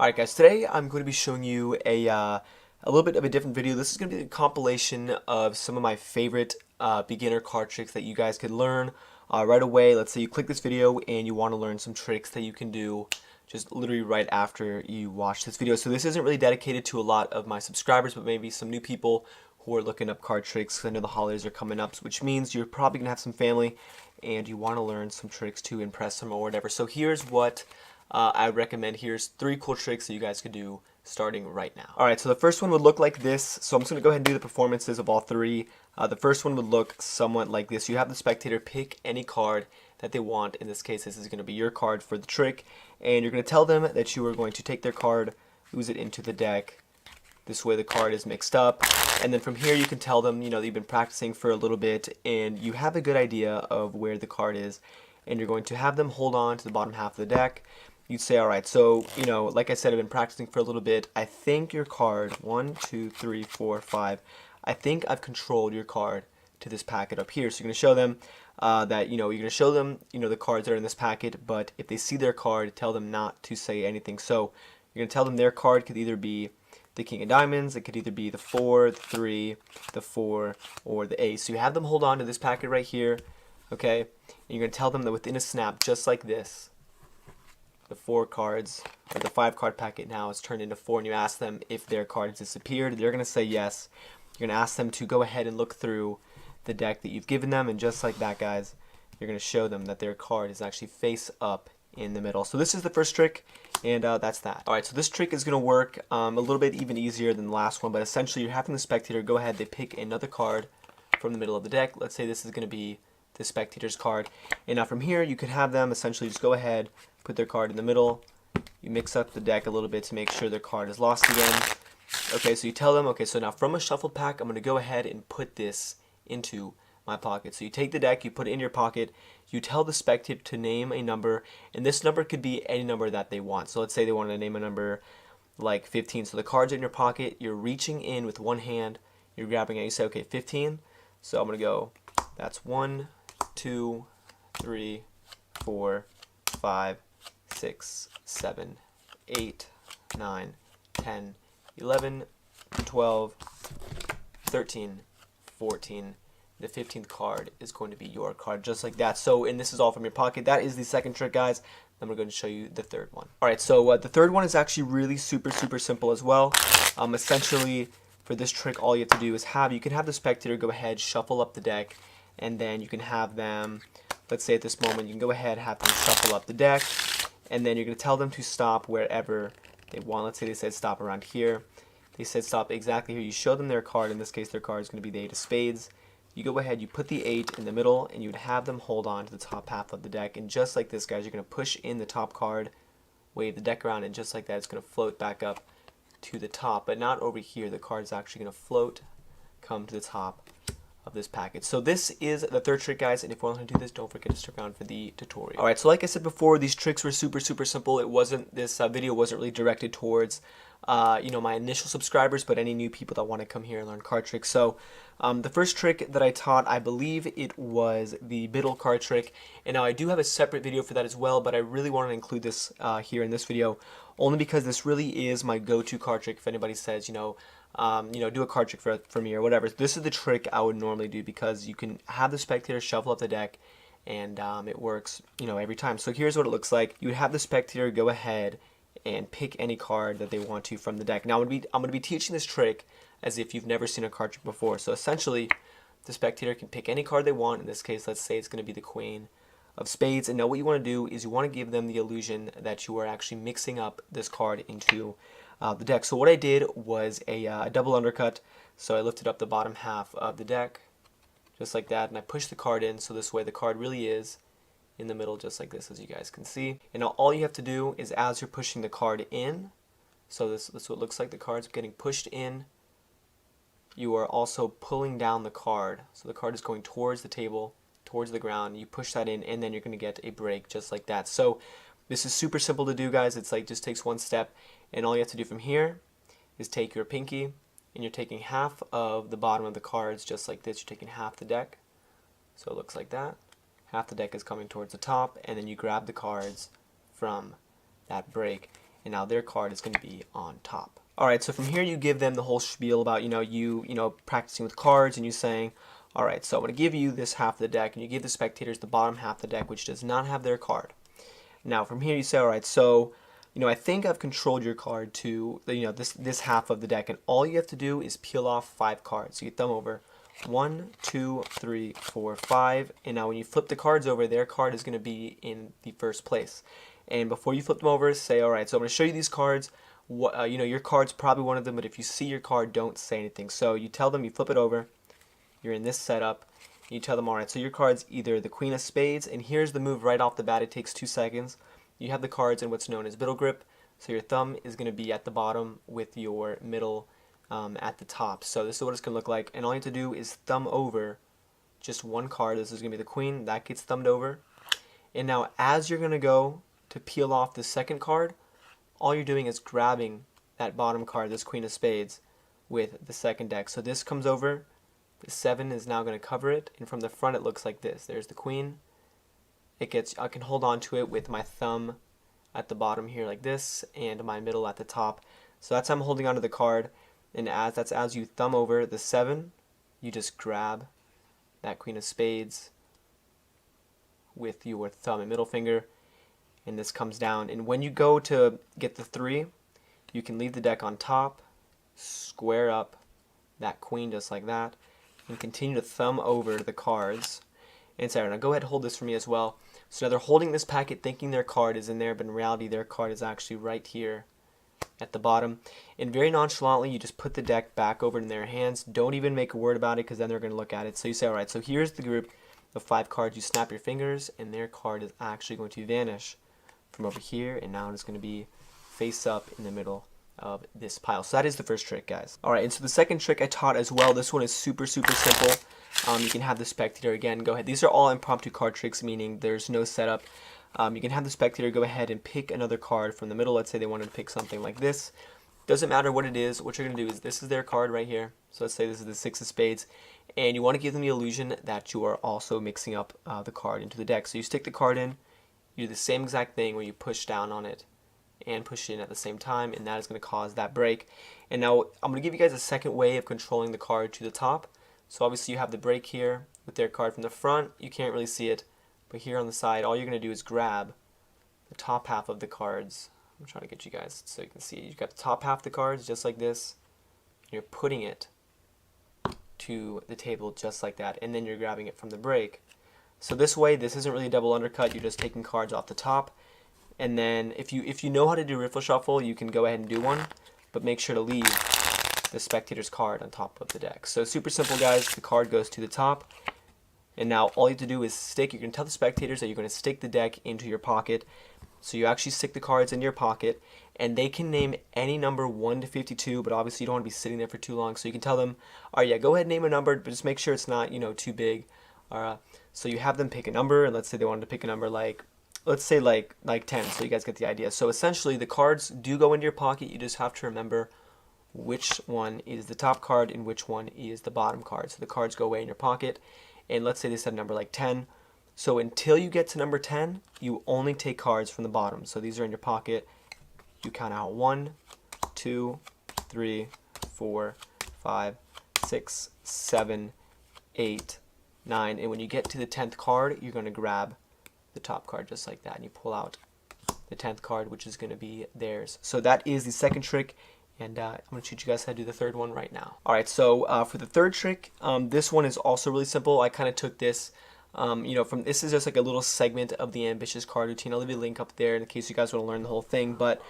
Alright guys, today I'm going to be showing you a little bit of a different video. This is going to be a compilation of some of my favorite beginner card tricks that you guys could learn right away. Let's say you click this video and you want to learn some tricks that you can do just literally right after you watch this video. So this isn't really dedicated to a lot of my subscribers, but maybe some new people who are looking up card tricks, 'cause I know the holidays are coming up, which means you're probably going to have some family and you want to learn some tricks to impress them or whatever. So here's what I recommend. Here's 3 cool tricks that you guys could do starting right now. Alright, so the first one would look like this. So I'm just going to go ahead and do the performances of all 3. The first one would look somewhat like this. You have the spectator pick any card that they want. In this case, this is going to be your card for the trick. And you're going to tell them that you are going to take their card, ooze it into the deck. This way the card is mixed up. And then from here you can tell them, that you've been practicing for a little bit and you have a good idea of where the card is. And you're going to have them hold on to the bottom half of the deck. You'd say, alright, so, like I said, I've been practicing for a little bit. I think your card, 1, 2, 3, 4, 5, I think I've controlled your card to this packet up here. So you're going to show them that, you're going to show them, the cards that are in this packet, but if they see their card, tell them not to say anything. So you're going to tell them their card could either be the King of Diamonds, it could either be the 4, the 3, the 4, or the Ace. So you have them hold on to this packet right here, okay? And you're going to tell them that within a snap, just like this, the 4 cards, or the 5 card packet now is turned into 4, and you ask them if their card has disappeared. They're going to say yes. You're going to ask them to go ahead and look through the deck that you've given them, and just like that, guys, you're going to show them that their card is actually face up in the middle. So this is the first trick, and that's that. Alright, so this trick is going to work a little bit even easier than the last one, but essentially you're having the spectator go ahead, they pick another card from the middle of the deck. Let's say this is going to be the spectator's card, and now from here you could have them essentially just go ahead, put their card in the middle, you mix up the deck a little bit to make sure their card is lost again. Okay, so you tell them, okay, so now from a shuffled pack, I'm going to go ahead and put this into my pocket. So you take the deck, you put it in your pocket, you tell the spectator to name a number, and this number could be any number that they want. So let's say they wanted to name a number like 15. So the card's in your pocket, you're reaching in with one hand, you're grabbing it, you say, okay, 15. So I'm going to go, that's 1, 2, 3, 4, 5, 6, 7, 8, 9, 10, 11, 12, 13, 14. The 15th card is going to be your card, just like that. So, and this is all from your pocket. That is the second trick, guys. Then we're going to show you the third one. Alright, so the third one is actually really super simple as well. Essentially, for this trick, all you have to do is you can have the spectator go ahead, shuffle up the deck, and then you can have them, let's say at this moment, you can go ahead, have them shuffle up the deck, and then you're going to tell them to stop wherever they want. Let's say they said stop around here. They said stop exactly here. You show them their card. In this case, their card is going to be the 8 of spades. You go ahead, you put the 8 in the middle, and you would have them hold on to the top half of the deck. And just like this, guys, you're going to push in the top card, wave the deck around, and just like that, it's going to float back up to the top. But not over here. The card is actually going to float, come to the top of this packet. So this is the third trick, guys, and if you want to do this, don't forget to stick around for the tutorial. Alright, so like I said before, these tricks were super simple. This video wasn't really directed towards my initial subscribers, but any new people that want to come here and learn card tricks. So the first trick that I taught, I believe it was the middle card trick, and now I do have a separate video for that as well, but I really want to include this here in this video, only because this really is my go-to card trick. If anybody says, do a card trick for me or whatever, this is the trick I would normally do, because you can have the spectator shuffle up the deck, and it works, every time. So here's what it looks like. You would have the spectator go ahead and pick any card that they want to from the deck. Now I'm going to be teaching this trick as if you've never seen a card trick before. So essentially, the spectator can pick any card they want. In this case, let's say it's going to be the Queen of Spades. And now what you want to do is you want to give them the illusion that you are actually mixing up this card into the deck. So what I did was a double undercut. So I lifted up the bottom half of the deck, just like that, and I pushed the card in, so this way the card really is in the middle, just like this, as you guys can see. And now all you have to do is, as you're pushing the card in, so this is what it looks like, the card's getting pushed in, you are also pulling down the card. So the card is going towards the table, towards the ground, you push that in, and then you're going to get a break just like that. So this is super simple to do, guys. It's like just takes one step, and all you have to do from here is take your pinky, and you're taking half of the bottom of the cards just like this. You're taking half the deck, so it looks like that. Half the deck is coming towards the top, and then you grab the cards from that break. and now their card is going to be on top. Alright, so from here you give them the whole spiel about, you practicing with cards and you saying, alright, so I'm going to give you this half of the deck, and you give the spectators the bottom half of the deck, which does not have their card. Now from here you say, alright, so, I think I've controlled your card to, this half of the deck, and all you have to do is peel off 5 cards. So you thumb over 1, 2, 3, 4, 5, and now when you flip the cards over, their card is going to be in the first place. And before you flip them over, say, alright, so I'm going to show you these cards. Your card's probably one of them, but if you see your card, don't say anything. So you tell them, you flip it over, you're in this setup, you tell them, alright, so your card's either the Queen of Spades, and here's the move right off the bat, it takes 2 seconds. You have the cards in what's known as middle grip, so your thumb is going to be at the bottom with your middle at the top. So this is what it's going to look like, and all you have to do is thumb over just one card. This is going to be the Queen, that gets thumbed over. And now as you're going to go to peel off the second card, all you're doing is grabbing that bottom card, this Queen of Spades, with the second deck. So this comes over, the 7 is now going to cover it, and from the front it looks like this. There's the Queen. I can hold on to it with my thumb at the bottom here like this, and my middle at the top. So that's how I'm holding onto the card, and as you thumb over the 7, you just grab that Queen of Spades with your thumb and middle finger, and this comes down. And when you go to get the 3, you can leave the deck on top, square up that Queen just like that, and continue to thumb over the cards. And Sarah, now go ahead and hold this for me as well. So now they're holding this packet thinking their card is in there, but in reality their card is actually right here at the bottom. And very nonchalantly you just put the deck back over in their hands. Don't even make a word about it, because then they're going to look at it. So you say, alright, so here's the group of 5 cards. You snap your fingers and their card is actually going to vanish from over here, and now it's going to be face up in the middle of this pile. So that is the first trick, guys. Alright, and so the second trick I taught as well. This one is super simple. You can have the spectator, again, go ahead. These are all impromptu card tricks, meaning there's no setup. You can have the spectator go ahead and pick another card from the middle. Let's say they wanted to pick something like this. Doesn't matter what it is. What you're going to do is, this is their card right here. So let's say this is the 6 of Spades. And you want to give them the illusion that you are also mixing up the card into the deck. So you stick the card in. You do the same exact thing where you push down on it and push it in at the same time, and that is going to cause that break. And now I'm going to give you guys a second way of controlling the card to the top. So obviously you have the break here with their card from the front. You can't really see it, but here on the side, all you're going to do is grab the top half of the cards. I'm trying to get you guys so you can see. You've got the top half of the cards just like this. You're putting it to the table just like that, and then you're grabbing it from the break. So this way, this isn't really a double undercut. You're just taking cards off the top. And then if you know how to do riffle shuffle, you can go ahead and do one, but make sure to leave the spectator's card on top of the deck. So super simple, guys. The card goes to the top, and now all you have to do is stick. You can tell the spectators that you're going to stick the deck into your pocket. So you actually stick the cards in your pocket, and they can name any number 1 to 52, but obviously you don't want to be sitting there for too long. So you can tell them, all right, yeah, go ahead and name a number, but just make sure it's not, too big. So you have them pick a number, and let's say they wanted to pick a number like, let's say like 10, so you guys get the idea. So essentially the cards do go into your pocket. You just have to remember which one is the top card and which one is the bottom card. So the cards go away in your pocket, and let's say they said a number like 10. So until you get to number 10, you only take cards from the bottom. So these are in your pocket. You count out 1, 2, 3, 4, 5, 6, 7, 8, 9. And when you get to the 10th card, you're going to grab the top card just like that, and you pull out the 10th card, which is going to be theirs. So that is the second trick, and I'm going to teach you guys how to do the third one right now. Alright, so for the third trick, this one is also really simple. I kind of took this from, this is just like a little segment of the Ambitious card routine. I'll leave you a link up there in case you guys want to learn the whole thing. But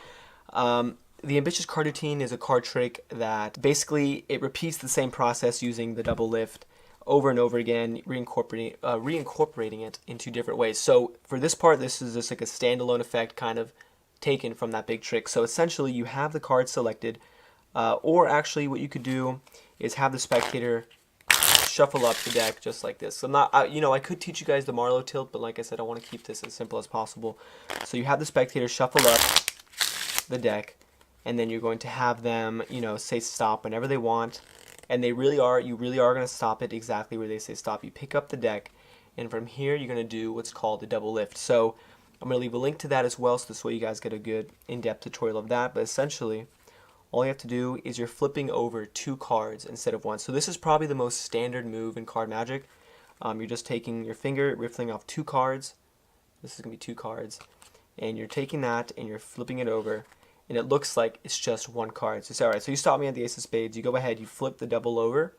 the Ambitious card routine is a card trick that basically it repeats the same process using the double lift over and over again, reincorporating it into different ways. So for this part, this is just like a standalone effect kind of taken from that big trick. So essentially you have the card selected, or actually what you could do is have the spectator shuffle up the deck just like this. So I'm not, I could teach you guys the Marlowe tilt, but like I said, I want to keep this as simple as possible. So you have the spectator shuffle up the deck, and then you're going to have them, say stop whenever they want. And you really are going to stop it exactly where they say stop. You pick up the deck, and from here you're going to do what's called the double lift. So I'm going to leave a link to that as well, so this way you guys get a good in-depth tutorial of that. But essentially, all you have to do is you're flipping over 2 cards instead of 1. So this is probably the most standard move in card magic. You're just taking your finger, riffling off 2 cards. This is going to be 2 cards. And you're taking that and you're flipping it over. And it looks like it's just 1 card. So, alright, so you stop me at the ace of spades. You go ahead, you flip the double over.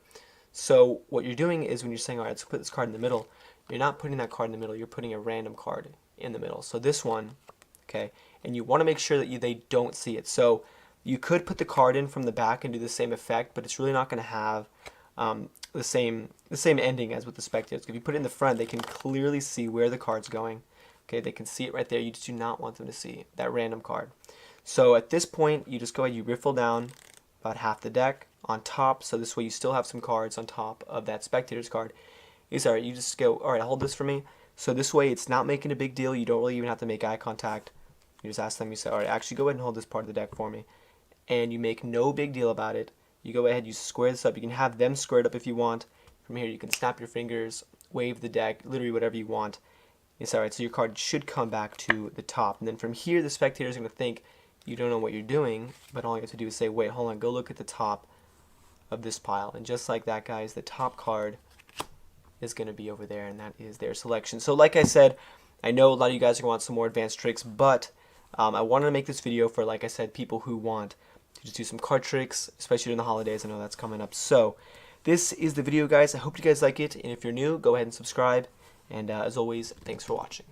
So what you're doing is when you're saying, alright, let's put this card in the middle, you're not putting that card in the middle. You're putting a random card in the middle. So this one, okay, and you want to make sure that they don't see it. So you could put the card in from the back and do the same effect, but it's really not going to have the same ending as with the spectators. If you put it in the front, they can clearly see where the card's going. Okay, they can see it right there. You just do not want them to see that random card. So at this point, you just go ahead, you riffle down about half the deck on top, so this way you still have some cards on top of that spectator's card. Alright, you just go, alright, hold this for me. So this way it's not making a big deal. You don't really even have to make eye contact. You just ask them, you say, alright, actually go ahead and hold this part of the deck for me. And you make no big deal about it. You go ahead, you square this up. You can have them square it up if you want. From here you can snap your fingers, wave the deck, literally whatever you want. It's alright, so your card should come back to the top. And then from here the spectator is going to think you don't know what you're doing, but all you have to do is say, wait, hold on, go look at the top of this pile. And just like that, guys, the top card is going to be over there, and that is their selection. So like I said, I know a lot of you guys are going to want some more advanced tricks, but I wanted to make this video for, like I said, people who want to just do some card tricks, especially during the holidays. I know that's coming up. So this is the video, guys. I hope you guys like it, and if you're new, go ahead and subscribe. And as always, thanks for watching.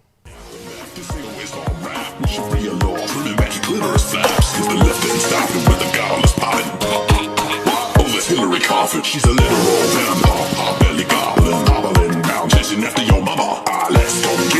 We should be alone, really make clitoris flaps. Cause the left ain't stopping with the godless popping. Oh, that's Hillary Coffin. She's a literal vampire, belly goblin, hobbling around, chasing after your mama. Let's go get